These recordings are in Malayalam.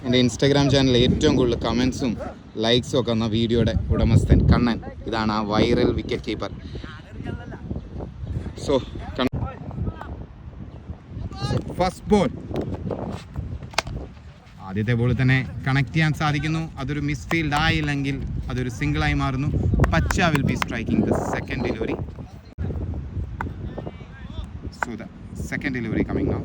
എൻ്റെ ഇൻസ്റ്റാഗ്രാം ചാനലിൽ ഏറ്റവും കൂടുതൽ കമൻസും ലൈക്സും ഒക്കെ വന്ന വീഡിയോയുടെ ഉടമസ്ഥൻ കണ്ണൻ. ഇതാണ് ആ viral wicket keeper. So first ball, ആദ്യത്തെ ബോൾ തന്നെ കണക്ട് ചെയ്യാൻ സാധിക്കുന്നു. അതൊരു മിസ് ഫീൽഡ് ആയില്ലെങ്കിൽ അതൊരു സിംഗിളായി മാറുന്നു. പച്ച will be striking the second delivery. So the second delivery coming now.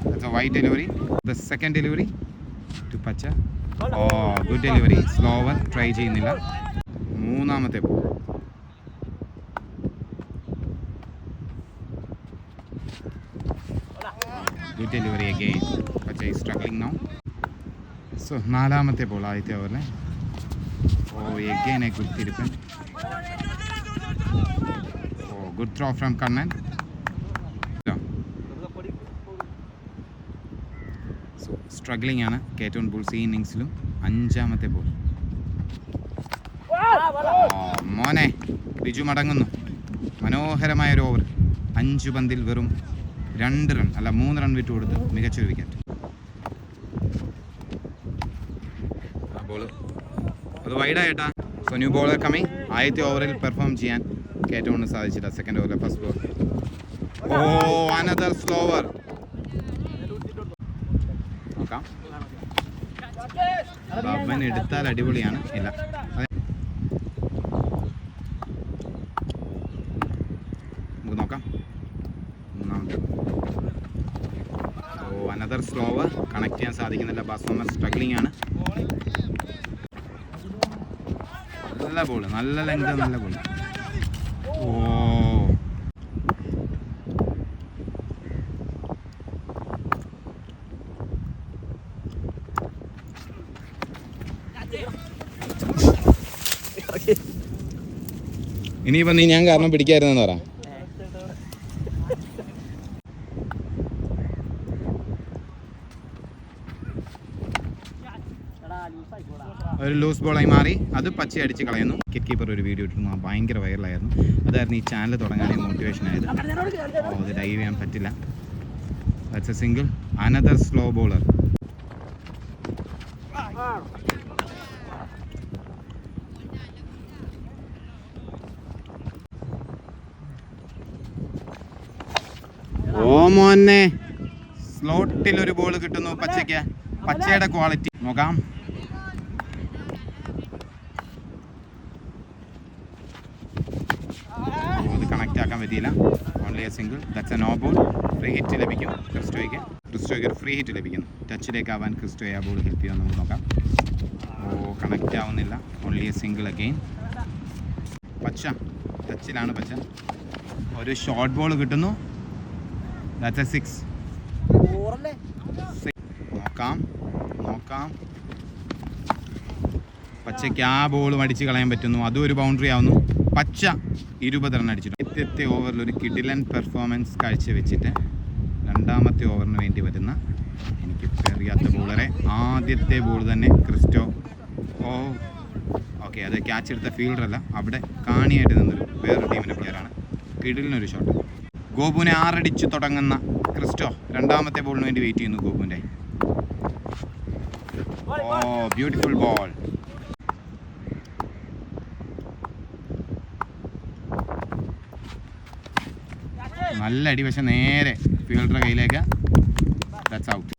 That's a white delivery. The second delivery to Pacha. Oh, good delivery. Slower. Try ചെയ്യുന്നില്ല. മൂന്നാമത്തെ ball. Good delivery again. Pacha is struggling now. So, നാലാമത്തെ ബോൾ ആദ്യത്തെ ഓവറിലെ. Oh, again a good തിരുപ്പൻ. Oh, good throw from Kannan. Struggling ആണ് കേറ്റോൺ ബുൾസ് ഈ ഇന്നിങ്സിലും. അഞ്ചാമത്തെ ബോൾ. മോനെ ബിജു മടങ്ങുന്നു. മനോഹരമായൊരു ഓവർ. 5 പന്തിൽ വെറും 2 റൺ അല്ല 3 റൺ വിട്ട് കൊടുത്ത് മികച്ചൊരു വിക്കറ്റ്. ആ ബോൾ അത് വൈഡായിട്ടാ. So new bowler coming. ആദ്യത്തെ ഓവറിൽ പെർഫോം ചെയ്യാൻ കേറ്റോണിന് സാധിച്ചില്ല. സെക്കൻഡ് ഓവറിലെ first ball. Oh, another slower. അവൻ എടുത്താൽ അടിപൊളിയാണ്. ഇല്ല, നമുക്ക് നോക്കാം. മൂന്നാമത്തെ ഓ, അനദർ സ്ലോവർ. കണക്ട് ചെയ്യാൻ സാധിക്കുന്നില്ല. ബാറ്റ്സ്മാൻ സ്ട്രഗ്ലിംഗ് ആണ്. നല്ല ബോൾ, നല്ല ലെങ്ത്, നല്ല ബോൾ. ഓ, ഇനിയിപ്പോൾ നീ ഞാൻ കാരണം പിടിക്കായിരുന്നെന്ന് പറ. ഒരു ലൂസ് ബോളായി മാറി. അത് പച്ച അടിച്ച് കളയുന്നു. വിക്കറ്റ് കീപ്പർ ഒരു വീഡിയോ ഇട്ടിരുന്നു. ആ ഭയങ്കര വൈറലായിരുന്നു. അതായിരുന്നു ഈ ചാനൽ തുടങ്ങാനേ മോട്ടിവേഷൻ ആയത്. അത് ഡൈവ് ചെയ്യാൻ പറ്റില്ല. That's a single. Another slow bowler. ഓ മോനെ, സ്ലോട്ടിൽ ഒരു ബോൾ കിട്ടുന്നു പച്ചയ്ക്ക്. പച്ചയുടെ ക്വാളിറ്റി നോക്കാം. അത് കണക്റ്റ് ആക്കാൻ പറ്റിയില്ല. Only a single. That's a no ball. Free hit ലഭിക്കും ക്രിസ്റ്റോയ്ക്ക്. ക്രിസ്റ്റോയ്ക്ക് ഒരു ഫ്രീ ഹിറ്റ് ലഭിക്കുന്നു. ടച്ചിലേക്ക് ആവാൻ ക്രിസ്റ്റോയെ ആ ബോൾ ഹെൽപ്പ് ചെയ്യാൻ നമുക്ക് നോക്കാം. ഓ, കണക്റ്റ് ആവുന്നില്ല. Only a single again. പച്ച ടച്ചിലാണ്. പച്ച ഒരു ഷോർട്ട് ബോൾ കിട്ടുന്നു. That's a 6. നോക്കാം. പച്ചയ്ക്ക് ആ ബോളും അടിച്ച് കളയാൻ പറ്റുന്നു. അതും ഒരു ബൗണ്ടറി ആവുന്നു. പച്ച 20 റൺ അടിച്ചിട്ടുണ്ട്. ആദ്യത്തെ ഓവറിൽ ഒരു കിടിലൻ പെർഫോമൻസ് കാഴ്ചവെച്ചിട്ട് രണ്ടാമത്തെ ഓവറിന് വേണ്ടി വരുന്ന എനിക്ക് അറിയാത്ത ബോളറെ ആദ്യത്തെ ബോൾ തന്നെ ക്രിസ്റ്റോ. ഓ, ഓക്കെ, അത് ക്യാച്ച് എടുത്ത ഫീൽഡറല്ല, അവിടെ കാണിയായിട്ട് നിന്നൊരു വേറൊരു ടീമിൻ്റെ പ്ലെയറാണ്. കിടിലിനൊരു ഷോട്ട്. ഗോപുവിനെ 6 അടിച്ച് തുടങ്ങുന്ന ക്രിസ്റ്റോ രണ്ടാമത്തെ ബോളിന് വേണ്ടി വെയിറ്റ് ചെയ്യുന്നു. ഗോപുവിൻ്റെ ഓ, ബ്യൂട്ടിഫുൾ ബോൾ. നല്ല അടി, പക്ഷെ നേരെ ഫീൽഡറുടെ കയ്യിലേക്ക്. That's out.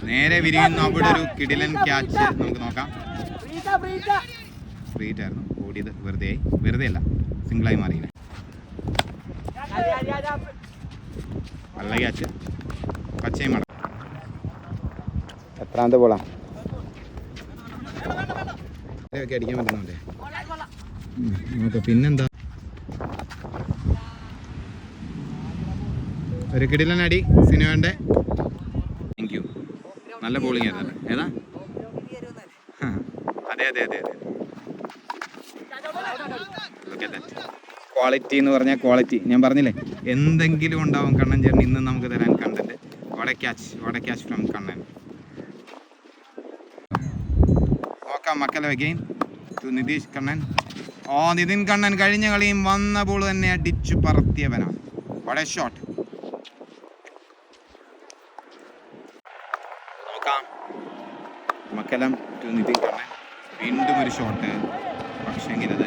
നേരെ വിരിയുന്നു. അവിടെ ഒരു കിടിലൻ ക്യാച്ച്. നമുക്ക് നോക്കാം. സ്ട്രീറ്റ് ആയിരുന്നു ഓടിയത്. വെറുതെ അല്ല, സിംഗിളായി മാറിയില്ല. നല്ല ക്യാച്ച്. പച്ചയും മട. എത്രാമത്തെ ബോളാ? ഒക്കെ അടിക്കാൻ പറ്റുന്നുണ്ടേ. ഓക്കെ, പിന്നെന്താ? ഒരു കിടിലൻ അടി സിനുവേൻ്റെ. Thank you. നല്ല ബോളിംഗ് ആയിരുന്നു. ഏതാ? അതെ. ക്വാളിറ്റി എന്ന് പറഞ്ഞാൽ ക്വാളിറ്റി. ഞാൻ പറഞ്ഞില്ലേ, എന്തെങ്കിലും ഉണ്ടാവും കണ്ണൻ ചേട്ടൻ ഇന്ന് നമുക്ക് തരാൻ content. What a catch from Kannan. നോക്കാം മക്കളെ. Again to Nitish Kannan. ഓ നിതിൻ കണ്ണൻ കഴിഞ്ഞ കളിയും വന്ന ബോൾ തന്നെ അടിച്ചു പറത്തിയവനാണ്. വളരെ ഷോട്ട്. നോക്കാം. മക്കലം ടു നിതിൻ കണ്ണൻ. വീണ്ടും ഒരു ഷോട്ട്. പക്ഷെങ്കിൽ അത്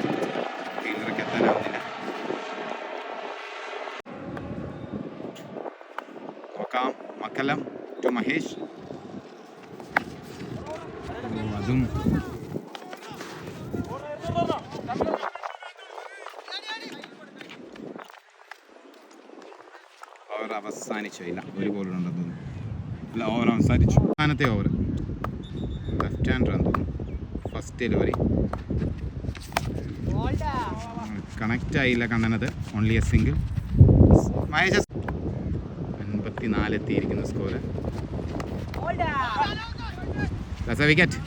ഫീൽഡർക്ക് എത്താനാവുന്നില്ല. നോക്കാം. മക്കലം ടു മഹേഷ്. അതും ഓവർ അവസാനിച്ചില്ല. ഒരു ബോളുണ്ടെന്ന് തോന്നുന്നു. അല്ല, ഓവർ അവസാനിച്ചു. അവസാനത്തെ ഓവർ ലെഫ്റ്റ് ഹാൻഡർ എന്ന് തോന്നുന്നു. ഫസ്റ്റ് ഡെലിവറി കണക്റ്റ് ആയില്ല കണ്ണനത്. Only a single. 84 എത്തിയിരിക്കുന്ന score. Wicket.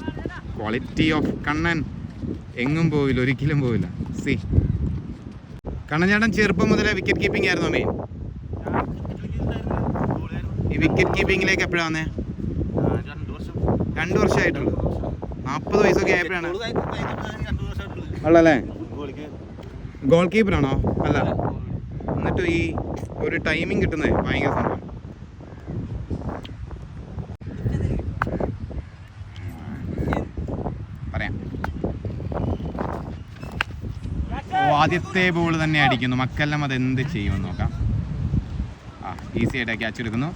Quality of Kannan എങ്ങും പോവില്ല, ഒരിക്കലും പോവില്ല. സി കണ്ണൻ ചേട്ടൻ ചെറുപ്പം മുതലേ വിക്കറ്റ് കീപ്പിംഗ് ആയിരുന്നു മെയിൻ. ഈ വിക്കറ്റ് കീപ്പിങ്ങിലേക്ക് എപ്പോഴാണ് വന്നേ? 2 വർഷമായിട്ടുള്ളൂ. 40 വയസ്സൊക്കെ ആയപ്പോഴാണ് ഉള്ളല്ലേ? ഗോൾ കീപ്പറാണോ? അല്ല, എന്നിട്ട് ഈ ഒരു ടൈമിങ് കിട്ടുന്നത് ഭയങ്കര സംഭവം. പറയാം. ആദ്യത്തെ ബോൾ തന്നെ അടിക്കുന്നു. മക്കെല്ലാം അത് എന്ത് ചെയ്യുമെന്ന് നോക്കാം. ഈസി ആയിട്ട് ക്യാച്ച് എടുക്കുന്നു.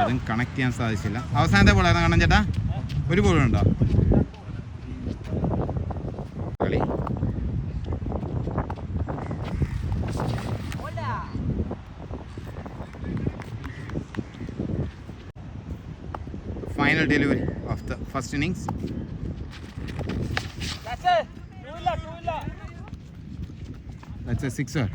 അതും കണക്ട് ചെയ്യാൻ സാധിച്ചില്ല. അവസാനത്തെ ബോളായിരുന്നു കണ്ണൻ ചേട്ടാ. ഒരു ബോളുണ്ടോ കളി? Final delivery of the first innings. That's a sixer.